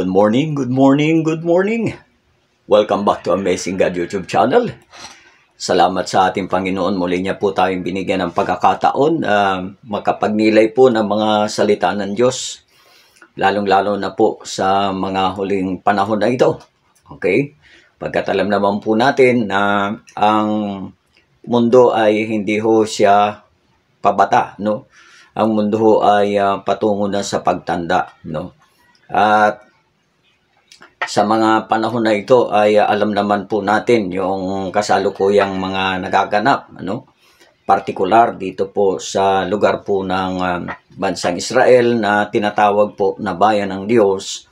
Good morning, good morning, good morning. Welcome back to Amazing God YouTube channel. Salamat sa ating Panginoon. Muli niya po tayong binigyan ng pagkakataon makapagnilay po ng mga salita ng Diyos. Lalong-lalo na po sa mga huling panahon na ito. Okay? Pagkat alam naman po natin na ang mundo ay hindi ho siya pabata, no? Ang mundo ho ay patungo na sa pagtanda, no? At sa mga panahon na ito ay alam naman po natin yung kasalukuyang mga nagaganap, ano? Partikular dito po sa lugar po ng bansang Israel na tinatawag po na bayan ng Diyos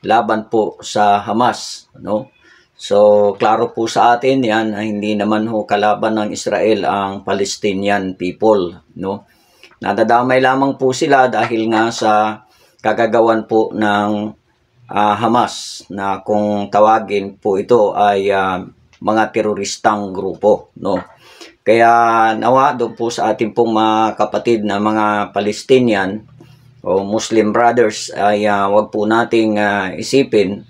laban po sa Hamas, no? So, klaro po sa atin yan na hindi naman ho kalaban ng Israel ang Palestinian people, no? Nadadamay lamang po sila dahil nga sa kagagawan po ng Hamas na kung tawagin po ito ay mga teroristang grupo, no? Kaya nawa doon po sa ating pong mga kapatid na mga Palestinian o Muslim brothers ay wag po nating isipin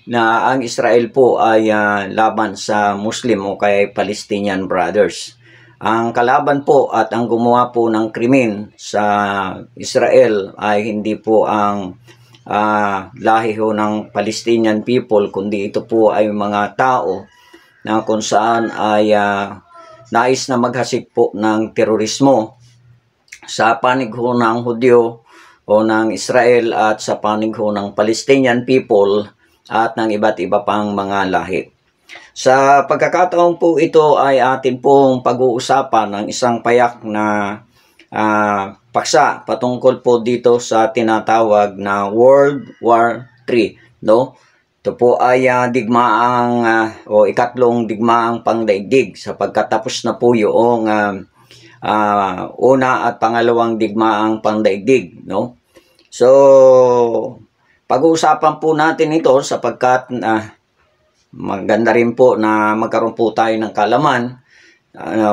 na ang Israel po ay laban sa Muslim o kaya Palestinian brothers. Ang kalaban po at ang gumawa po ng krimen sa Israel ay hindi po ang lahi ho ng Palestinian people, kundi ito po ay mga tao na kung saan ay nais na maghasik po ng terorismo sa panig ho ng Hudyo o ng Israel at sa panig ho ng Palestinian people at ng iba't iba pang mga lahi. Sa pagkakataon po ito ay atin pong pag-uusapan ng isang payak na paksa patungkol po dito sa tinatawag na World War III, no? Ito po ay digmaang o ikatlong digmaang pangdaigdig sapagkat tapos na po yung una at pangalawang digmaang pangdaigdig, no? So, pag-uusapan po natin ito sapagkat maganda rin po na magkaroon po tayo ng kalaman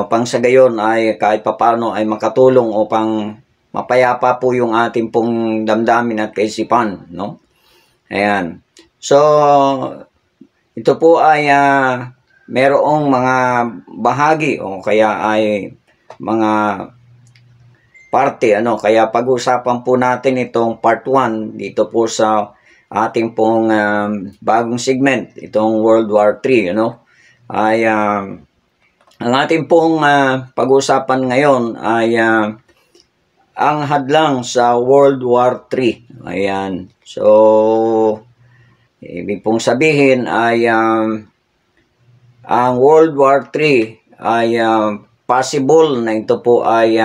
pang sa gayon ay kahit papano ay makatulong upang mapayapa po yung ating pong damdamin at kaisipan, no? Ayan. So, ito po ay merong mga bahagi o kaya ay mga parte, ano? Kaya pag-usapan po natin itong part 1 dito po sa ating pong bagong segment, itong World War III, ano? Ay ang ating pong pag-usapan ngayon ay ang hadlang sa World War III. Ayan. So, ibig pong sabihin ay ang World War III ay possible na ito po ay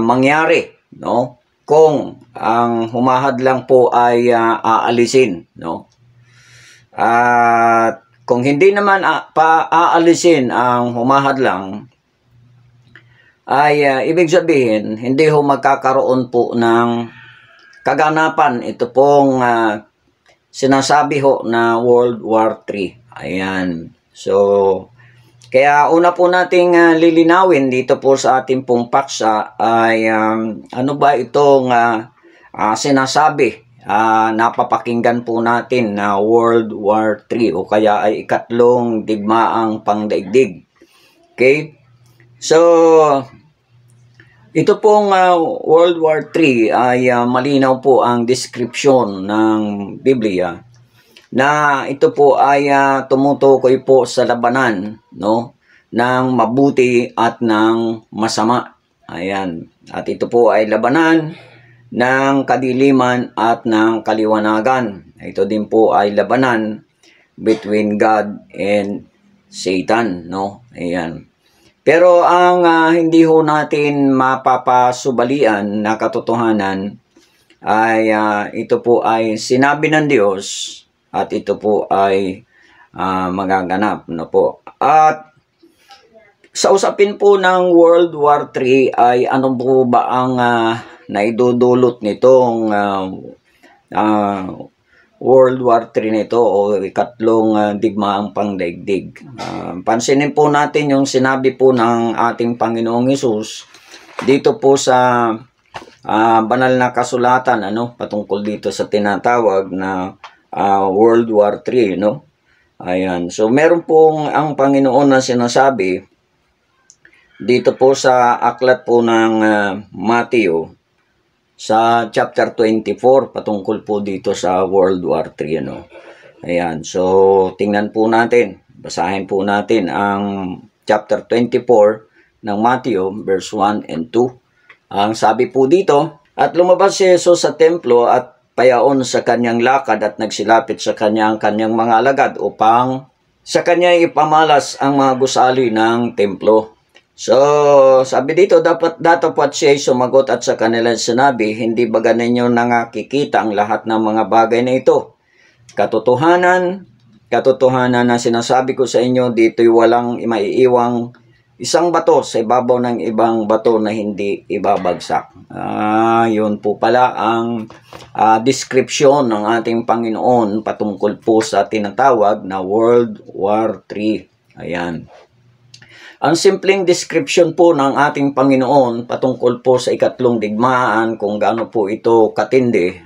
mangyari, no? Kung ang humahadlang po ay aalisin, no? At kung hindi naman aalisin ang humahadlang, ay ibig sabihin, hindi ho magkakaroon po ng kaganapan ito pong sinasabi ho na World War III. Ayan. So, kaya una po nating lilinawin dito po sa ating pong paksa ay ano ba itong sinasabi napapakinggan po natin na World War III o kaya ay ikatlong digmaang pangdaigdig. Okay? So, ito pong World War III ay malinaw po ang description ng Biblia na ito po ay tumutukoy po sa labanan, no, ng mabuti at ng masama. Ayan. At ito po ay labanan ng kadiliman at ng kaliwanagan. Ito din po ay labanan between God and Satan, no? Ayan. Pero ang hindi ho natin mapapasubalian na katotohanan ay ito po ay sinabi ng Diyos at ito po ay magaganap, no po. At sa usapin po ng World War III ay ano po ba ang naidudulot nitong World War III nito o ikatlong digmaang pangdaigdig. Pansinin po natin yung sinabi po ng ating Panginoong Hesus dito po sa banal na kasulatan patungkol dito sa tinatawag na World War III, no? Ayan. So meron pong ang Panginoon na sinasabi dito po sa aklat po ng Matthew sa chapter 24 patungkol po dito sa World War III, Ayan. So tingnan po natin, basahin po natin ang chapter 24 ng Matthew verse 1 and 2. Ang sabi po dito, at lumabas si Jesus sa templo at payaon sa kanyang lakad at nagsilapit sa kanyang mga alagad upang sa kanya ipamalas ang mga gusali ng templo. So, sabi dito, datapwat siya sumagot at sa kanila sinabi, hindi ba ninyo nakikita ang lahat ng mga bagay na ito? Katotohanan na sinasabi ko sa inyo, dito'y walang maiiwang isang bato sa ibabaw ng ibang bato na hindi ibabagsak. Yun po pala ang description ng ating Panginoon patungkol po sa tinatawag na World War III. Ayan. Ang simpleng description po ng ating Panginoon patungkol po sa ikatlong digmaan, kung gaano po ito katindi,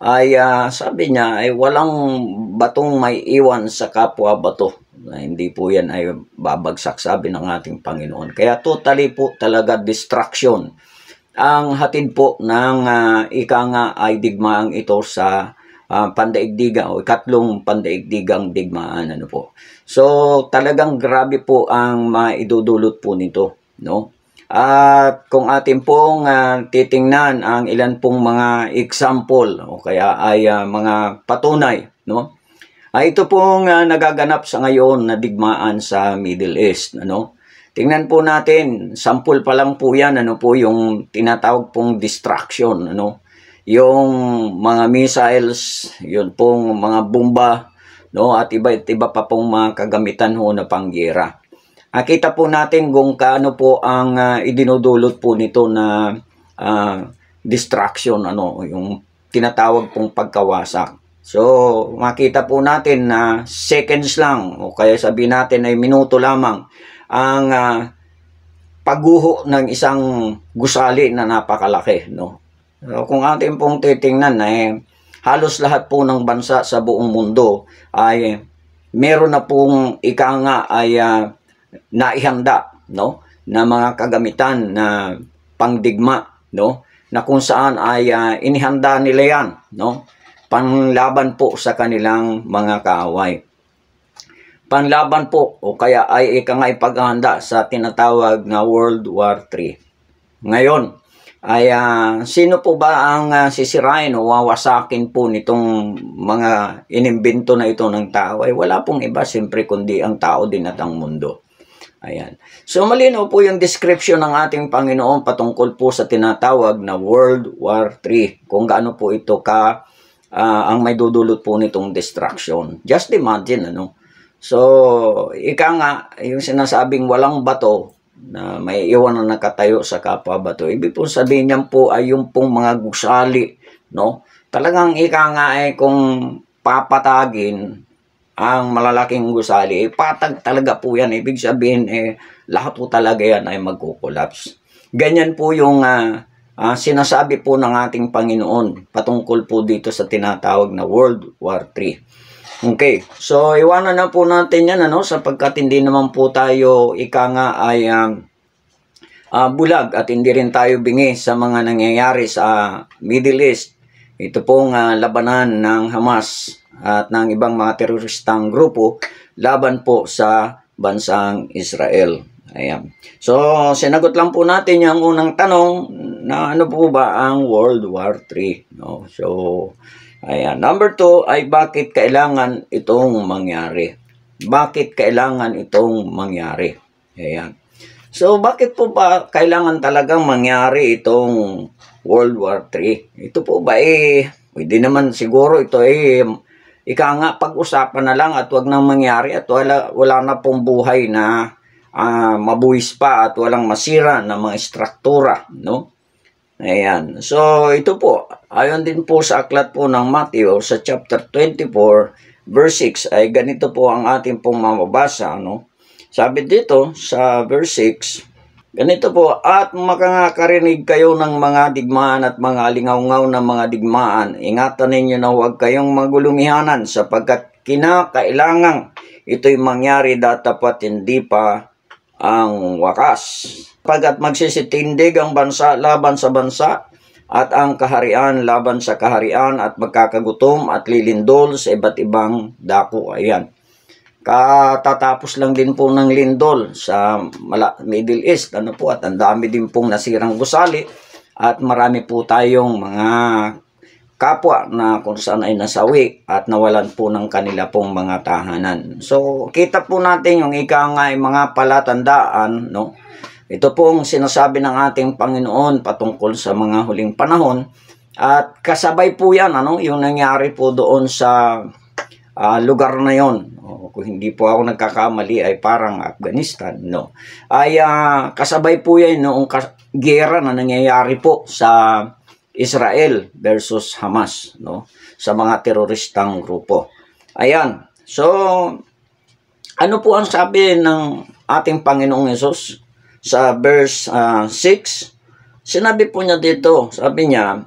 ay sabi niya ay walang batong may iwan sa kapwa bato. Hindi po yan ay babagsak, sabi ng ating Panginoon. Kaya totally po talaga destruction ang hatid po ng ika nga ay digmaang ito sa pandaigdigan o ikatlong pandaigdigang digmaan, po. So talagang grabe po ang maidudulot po nito, At kung atin pong titingnan ang ilan pong mga example o kaya ay mga patunay, ito pong nagaganap sa ngayon na digmaan sa Middle East, Tingnan po natin, sample pa lang po yan, po yung tinatawag pong distraction, yung mga missiles, yun pong mga bomba, at iba pa pong mga kagamitan na panggera. Kita po natin kung kaano po ang idinudulot po nito na distraction, yung tinatawag pong pagkawasak. So, makita po natin na seconds lang o kaya sabihin natin ay minuto lamang ang pagguho ng isang gusali na napakalaki, So, kung atin pong titingnan halos lahat po ng bansa sa buong mundo ay meron na pong ika nga ay naihanda, na mga kagamitan na pangdigma, na kung saan ay inihanda nila yan, panlaban po sa kanilang mga kaaway. Panlaban po o kaya ay ika nga ipaghahanda sa tinatawag na World War III. Ngayon, ay sino po ba ang sisirain o wawasakin po nitong mga inimbento na ito ng tao? Ay wala pong iba, siyempre, kundi ang tao din at ang mundo. Ayan. So malinaw po yung description ng ating Panginoon patungkol po sa tinatawag na World War III. Kung gaano po ito ang may dudulot po nitong destruction. Just imagine, So, ika nga, yung sinasabing walang bato na may iwan na nakatayo sa kapwa bato, ibig po sabihin niyan po ay yung pong mga gusali, Talagang ika nga ay kung papatagin ang malalaking gusali, patag talaga po yan. Ibig sabihin, lahat po talaga yan ay magkukulaps. Ganyan po yung sinasabi po ng ating Panginoon patungkol po dito sa tinatawag na World War III. Okay, so iwanan na po natin yan, sapagkat hindi naman po tayo ika nga ay bulag at hindi rin tayo bingi sa mga nangyayari sa Middle East. Ito pong labanan ng Hamas at ng ibang mga teroristang grupo laban po sa bansang Israel. Ayan. So, sinagot lang po natin yung unang tanong na ano po ba ang World War III. So, ayan. Number 2 ay bakit kailangan itong mangyari? Bakit kailangan itong mangyari? Ayan. So, bakit po ba kailangan talagang mangyari itong World War III? Ito po ba pwede naman siguro ito ika nga pag-usapan na lang at wag nang mangyari at wala na pong buhay na mabuwis pa at walang masira na mga struktura, Ayan. So, ito po, ayon din po sa aklat po ng Matthew sa chapter 24, verse 6, ay ganito po ang ating pong mababasa, Sabi dito sa verse 6, Ganito po, at makakarinig kayo ng mga digmaan at mga lingaw-ngaw na mga digmaan. Ingatan ninyo na huwag kayong magulumihanan sapagkat kinakailangang ito'y mangyari datapat hindi pa ang wakas. Pagkat magsisitindig ang bansa laban sa bansa at ang kaharian laban sa kaharian at magkakagutom at lilindol sa iba't ibang dako. Ayan. Katatapos lang din po ng lindol sa Middle East, ano po, at ang dami din pong nasirang gusali at marami po tayong mga kapwa na kung saan ay nasawi at nawalan po ng kanila pong mga tahanan. So, kita po natin yung ika nga ay mga palatandaan, no? Ito pong sinasabi ng ating Panginoon patungkol sa mga huling panahon at kasabay po yan, ano, yung nangyari po doon sa lugar na yon. Kung hindi po ako nagkakamali ay parang Afghanistan, no? Ay kasabay po yan noong gera na nangyayari po sa Israel versus Hamas, no? Sa mga teroristang grupo. Ayan. So, ano po ang sabi ng ating Panginoong Hesus sa verse 6? Sinabi po niya dito, sabi niya,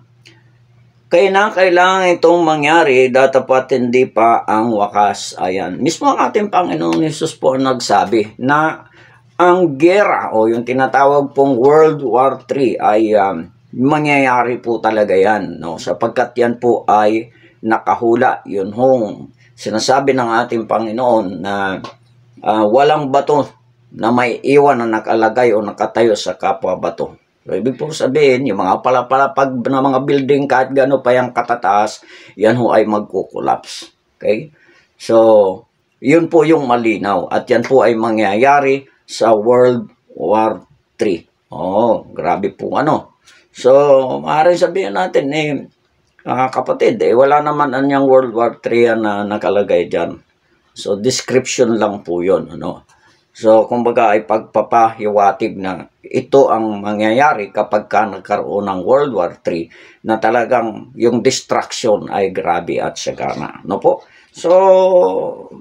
kailangan itong mangyari datapat hindi pa ang wakas. Ayan. Mismo ang ating Panginoong Hesus po nagsabi na ang gera o yung tinatawag pong World War III ay mangyayari po talaga yan. No? Sapagkat yan po ay nakahula. Yun hong sinasabi ng ating Panginoon na walang bato na may iwan na nakalagay o nakatayo sa kapwa bato. So, ibig po sabihin, yung mga palapalapag na mga building, kahit gano'n pa yung katataas, yan ho ay magkukulaps. Okay? So, yun po yung malinaw. At yan po ay mangyayari sa World War III. Oh, grabe po ano. So, maaaring sabihin natin, kapatid, wala naman anyang World War III na nakalagay dyan. So, description lang po yun, ano. So, kumbaga ay pagpapahiwatig na ito ang mangyayari kapag ka nagkaroon ng World War III na talagang yung destruction ay grabe at sagana. No po? So,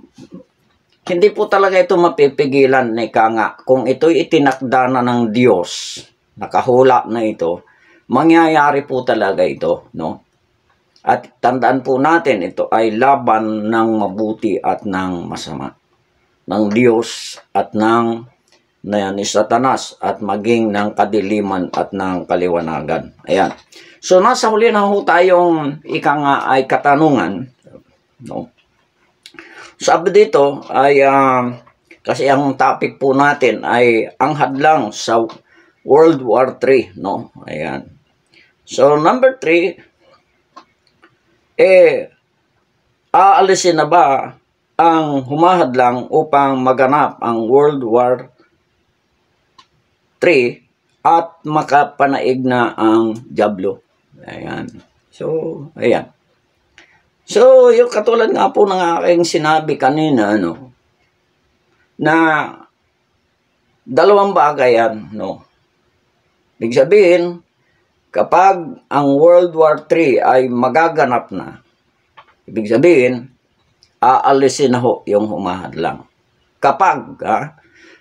hindi po talaga ito mapipigilan na nga. Kung ito'y itinakda na ng Diyos, nakahula na ito, mangyayari po talaga ito. No? At tandaan po natin, ito ay laban ng mabuti at ng masama. Ng Diyos at ng ni Satanas at maging ng kadiliman at ng kaliwanagan. Ayan. So, nasa huli na ho tayong ika nga ay katanungan. No? Sabi dito ay, kasi ang topic po natin ay ang hadlang sa World War III. No? Ayan. So, number 3, aalisin na ba ang humahadlang upang maganap ang World War III at makapanaig na ang dyablo. Ayan. So, ayan. So, yung katulad nga po ng aking sinabi kanina, no, na dalawang bagay yan, no. Ibig sabihin, kapag ang World War III ay magaganap na, ibig sabihin, aalisin na ho yung humahadlang. Kapag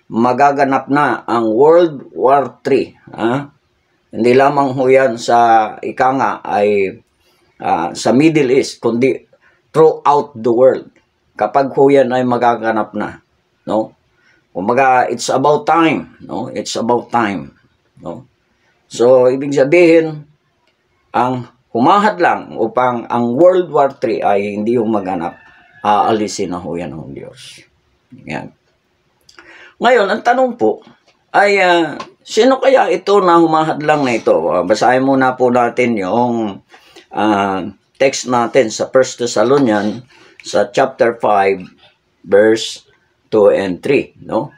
magaganap na ang World War III, hindi lamang ho yan sa ika nga ay sa Middle East, kundi throughout the world. Kapag ho yan ay magaganap na, no? Kumbaga, it's about time, no? It's about time, no? So, ibig sabihin, ang humahadlang upang ang World War III ay hindi yung maganap, aalisin na ho yan ng Diyos. Yan. Ngayon, ang tanong po ay, sino kaya ito na humahadlang na ito? Basahin muna po natin yung text natin sa 1 Thessalonians sa chapter 5, verse 2 and 3. No?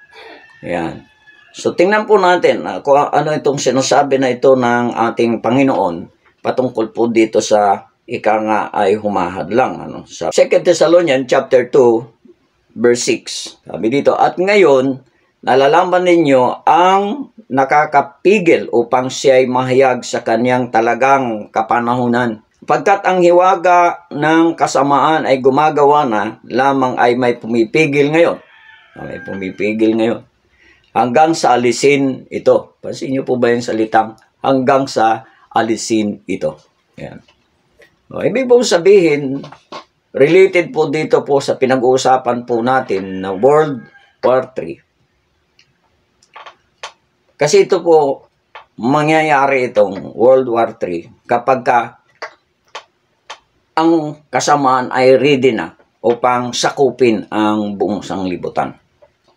Yan. So, tingnan po natin kung ano itong sinasabi na ito ng ating Panginoon patungkol po dito sa ika nga ay humahadlang. Ano? Sa 2 Thessalonians chapter 2, verse 6. Sabi dito, at ngayon, nalalaman ninyo ang nakakapigil upang siya ay mahayag sa kanyang talagang kapanahunan. Pagkat ang hiwaga ng kasamaan ay gumagawa na, lamang ay may pumipigil ngayon. May pumipigil ngayon. Hanggang sa alisin ito. Pansin niyo po ba yung salitang hanggang sa alisin ito? Ayan. O, ibig pong sabihin, related po dito po sa pinag-uusapan po natin na World War III. Kasi ito po, mangyayari itong World War III kapag ang kasamaan ay ready na upang sakupin ang buong sanglibutan.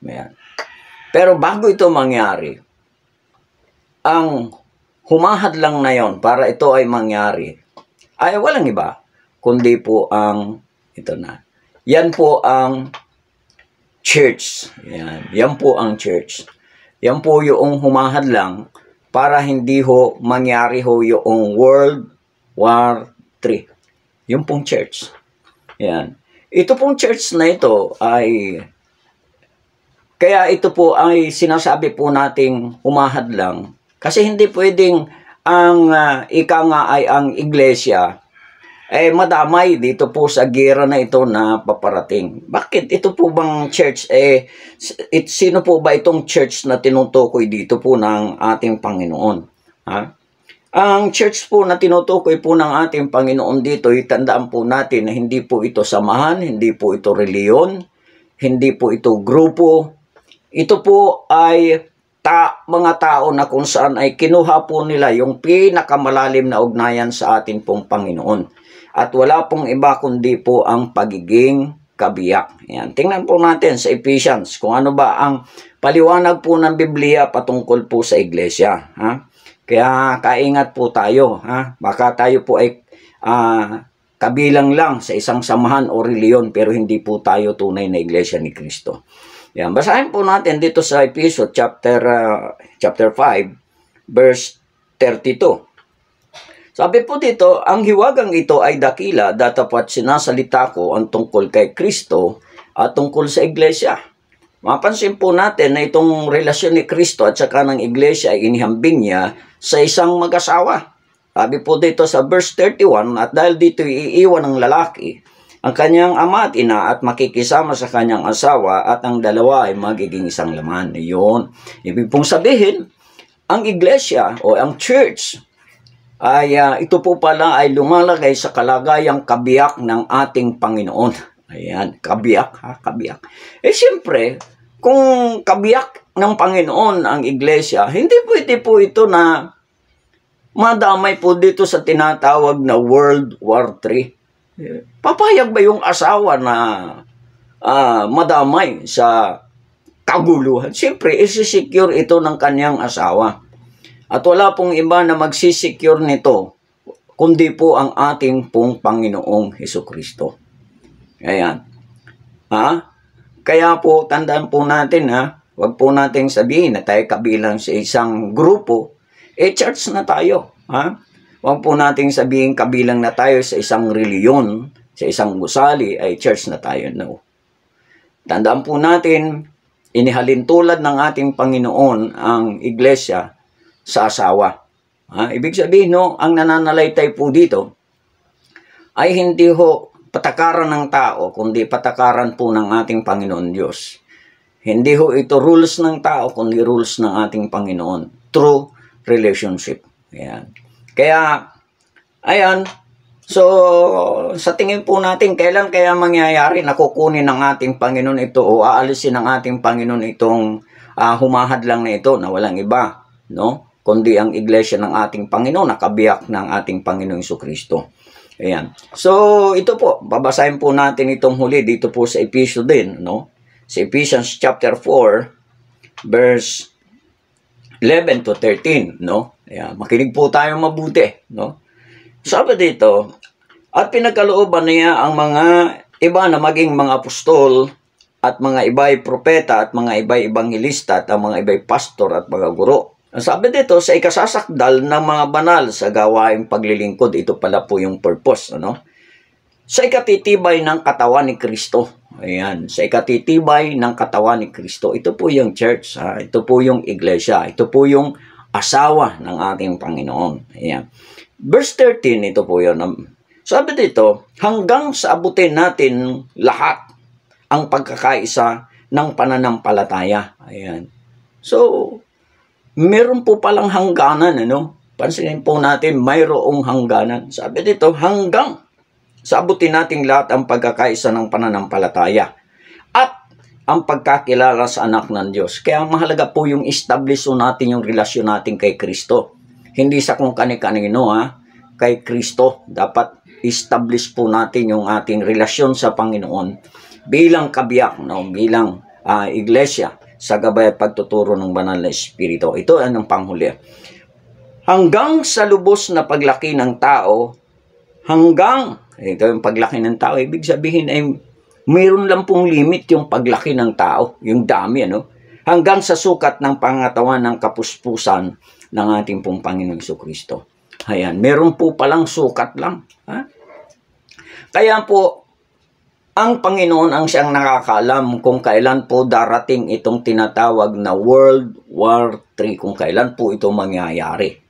Ayan. Pero bago ito mangyari, ang humahad lang na yon para ito ay mangyari ay walang iba, kundi po ang, ito na, yan po ang church. Yan po ang church. Yan po yung humahad lang para hindi ho mangyari ho yung World War III. Yung pong church. Yan. Ito pong church na ito ay, kaya ito po ay sinasabi po nating humahad lang. Kasi hindi pwedeng ang ika nga ay ang iglesia madamay dito po sa gera na ito na paparating. Bakit? Ito po bang church, sino po ba itong church na tinutukoy dito po ng ating Panginoon? Ha? Ang church po na tinutukoy po ng ating Panginoon dito, itandaan po natin na hindi po ito samahan, hindi po ito reliyon, hindi po ito grupo. Ito po ay mga tao na kung saan ay kinuha po nila yung pinakamalalim na ugnayan sa ating pong Panginoon. At wala pong iba kundi po ang pagiging kabiyak. Yan. Tingnan po natin sa Ephesians kung ano ba ang paliwanag po ng Biblia patungkol po sa iglesia. Ha? Kaya kaingat po tayo. Ha? Baka tayo po ay kabilang lang sa isang samahan o reliyon pero hindi po tayo tunay na iglesia ni Kristo. Yan. Basahin po natin dito sa Ephesians chapter 5 verse 32. Sabi po dito, ang hiwagang ito ay dakila datapat sinasalita ko ang tungkol kay Kristo at tungkol sa iglesia. Mapansin po natin na itong relasyon ni Kristo at saka ng iglesia ay inihambing niya sa isang mag-asawa. Sabi po dito sa verse 31, at dahil dito iiwan ng lalaki ang kanyang ama at ina at makikisama sa kanyang asawa at ang dalawa ay magiging isang laman. Yun. Ibig pong sabihin, ang iglesia o ang church ay ito po pala ay lumalagay sa kalagayang kabiyak ng ating Panginoon. Ayan, kabiyak ha, kabiyak. Siyempre, kung kabiyak ng Panginoon ang iglesia, hindi pwede po ito na madamay po dito sa tinatawag na World War III. Papayag ba yung asawa na madamay sa kaguluhan? Siyempre, isi-secure ito ng kanyang asawa. At wala pong iba na magsisecure nito, kundi po ang ating pong Panginoong Hesukristo. Ayan. Ha? Kaya po, tandaan po natin, huwag po nating sabihin na tayo kabilang sa isang grupo, church na tayo. Ha? Huwag po nating sabihin kabilang na tayo sa isang reliyon, sa isang gusali, ay church na tayo. No. Tandaan po natin, inihalin tulad ng ating Panginoon ang iglesia sa asawa. Ibig sabihin, no, ang nananalaytay po dito ay hindi ho patakaran ng tao, kundi patakaran po ng ating Panginoon Diyos. Hindi ho ito rules ng tao, kundi rules ng ating Panginoon. True relationship. Ayan. Kaya, ayan, so sa tingin po natin, kailan kaya mangyayari na kukunin ng ating Panginoon ito o aalisin ng ating Panginoon itong humahad lang na ito na walang iba, no? Kundi ang iglesia ng ating Panginoon, nakabiyak ng ating Panginoong Jesucristo. Ayan. So, ito po, babasahin po natin itong huli dito po sa Ephesians din, no? Sa Ephesians chapter 4, verse 11 to 13, no? Ayan. Makinig po tayo mabuti, no? Sabi dito, at pinagkalooban niya ang mga iba na maging mga apostol at mga iba'y propeta at mga iba'y ebangelista at ang mga iba'y pastor at mga guro. Sabi dito, sa ikasasakdal ng mga banal sa gawaing paglilingkod, ito pala po yung purpose, ano? Sa ikatitibay ng katawan ni Kristo. Ayan, sa ikatitibay ng katawan ni Kristo. Ito po yung church, ha? Ito po yung iglesia. Ito po yung asawa ng ating Panginoon. Ayan. Verse 13, ito po yun. Sabi dito, hanggang sa abutin natin lahat ang pagkakaisa ng pananampalataya. Ayan. So, meron po palang hangganan, ano? Pansinin po natin, mayroong hangganan. Sabi dito, hanggang sabutin nating lahat ang pagkakaisa ng pananampalataya at ang pagkakilala sa anak ng Diyos. Kaya mahalaga po yung establish natin yung relasyon natin kay Kristo. Hindi sa kung kani-kanino, kay Kristo. Dapat establish po natin yung ating relasyon sa Panginoon bilang kabiyak, no? Bilang iglesia sa gabay at pagtuturo ng banal na Espiritu. Ito ang panghuli. Hanggang sa lubos na paglaki ng tao, ito yung paglaki ng tao, ibig sabihin ay mayroon lang pong limit yung paglaki ng tao, yung dami, ano? Hanggang sa sukat ng pangatawan ng kapuspusan ng ating pong Panginoong Jesucristo. Ayan, meron po palang sukat lang. Kaya po, ang Panginoon ang siyang nakakaalam kung kailan po darating itong tinatawag na World War III, kung kailan po ito mangyayari.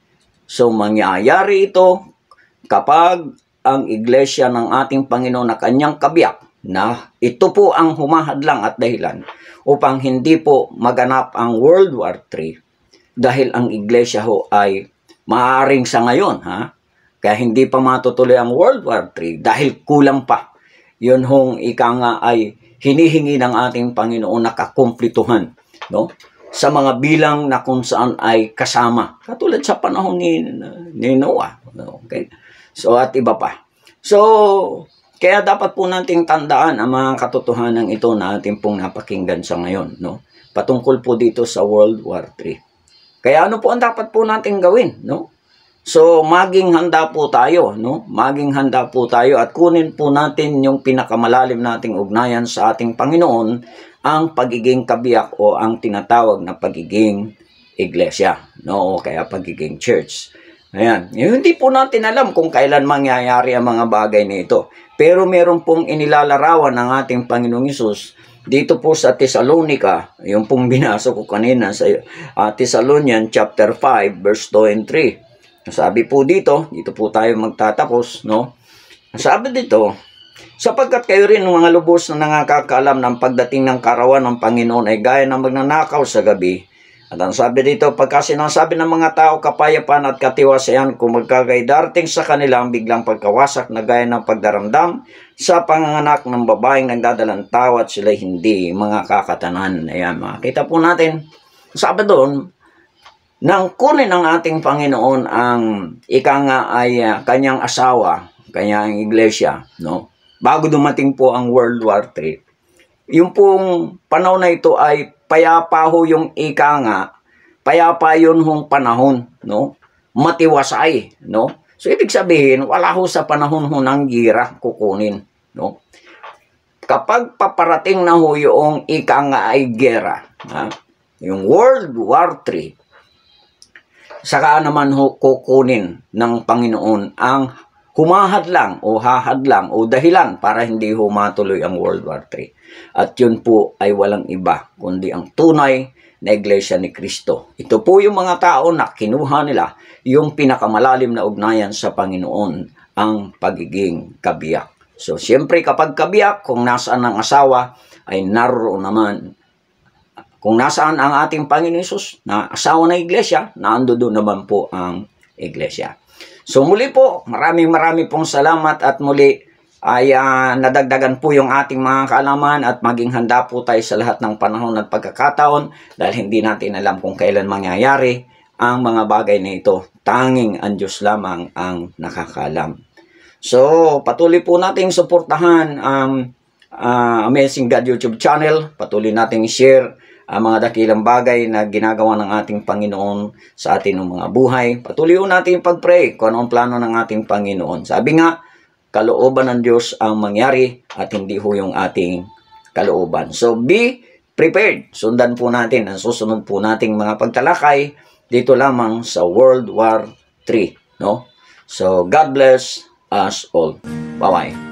So, mangyayari ito kapag ang iglesia ng ating Panginoon na kanyang kabiyak, na ito po ang humahadlang at dahilan upang hindi po maganap ang World War III dahil ang iglesia ho ay maaaring sa ngayon, kaya hindi pa matutuloy ang World War III dahil kulang pa. Yun hong ika nga ay hinihingi ng ating Panginoon na kakumplituhan, no? Sa mga bilang na kung saan ay kasama. Katulad sa panahon ni Noah. Okay? So, at iba pa. So, kaya dapat po nating tandaan ang mga katotohanan ito na ating pong napakinggan sa ngayon, no? Patungkol po dito sa World War III. Kaya ano po ang dapat po nating gawin, no? So, maging handa po tayo, no? Maging handa po tayo at kunin po natin yung pinakamalalim nating ugnayan sa ating Panginoon, ang pagiging kabiyak o ang tinatawag na pagiging iglesia, no? O kaya pagiging church. Ayan. Hindi po natin alam kung kailan mangyayari ang mga bagay na ito. Pero meron pong inilalarawan ng ating Panginoong Hesus dito po sa Thessalonica, yung pong binasa ko kanina sa Thessalonians chapter 5, verse 2 and 3. Sabi po dito po tayo magtatapos, no? Sabi dito, sapagkat kayo rin mga lubos na nakakaalam ng pagdating ng karawan ng Panginoon ay gaya ng magnanakaw sa gabi. At ang sabi dito, pagka sinasabi ng mga tao kapayapaan at katiwasayan, kung magkagay darating sa kanila ang biglang pagkawasak na gaya ng pagdaramdam sa panganganak ng babaeng nagdadalang tawa at sila hindi mga kakatanan. Ayan, makita po natin. Sabi doon, nang kunin ng ating Panginoon ang ika nga ay kanyang asawa, kanyang iglesia, no? Bago dumating po ang World War III. Yung pong panahon na ito ay payapa ho yung ika nga, payapa yun hong panahon, no? Matiwasay, no? So, ibig sabihin, wala ho sa panahon ho ng gira kukunin, no? Kapag paparating na ho yung ika nga ay gera, yung World War III, saka naman ho kukunin ng Panginoon ang humahadlang o hahadlang o dahilan para hindi humatuloy ang World War III. At yun po ay walang iba kundi ang tunay na iglesia ni Kristo. Ito po yung mga tao na kinuha nila yung pinakamalalim na ugnayan sa Panginoon, ang pagiging kabiyak. So, siyempre kapag kabiyak, kung nasaan ang asawa, ay naroon naman. Kung nasaan ang ating Panginoon Hesus na asawa na iglesia, naando doon naman po ang iglesia. So muli po, maraming pong salamat at muli ay nadagdagan po yung ating mga kaalaman at maging handa po tayo sa lahat ng panahon at pagkakataon dahil hindi natin alam kung kailan mangyayari ang mga bagay na ito. Tanging ang Diyos lamang ang nakakaalam. So patuloy po nating suportahan ang Amazing God YouTube channel. Patuloy nating share ang mga dakilang bagay na ginagawa ng ating Panginoon sa ating mga buhay. Patuloy natin pag-pray kung anong plano ng ating Panginoon. Sabi nga, kalooban ng Diyos ang mangyari at hindi ho yung ating kalooban. So, be prepared. Sundan po natin ang susunod po nating mga pagtalakay dito lamang sa World War III. No? So, God bless us all. Bye-bye.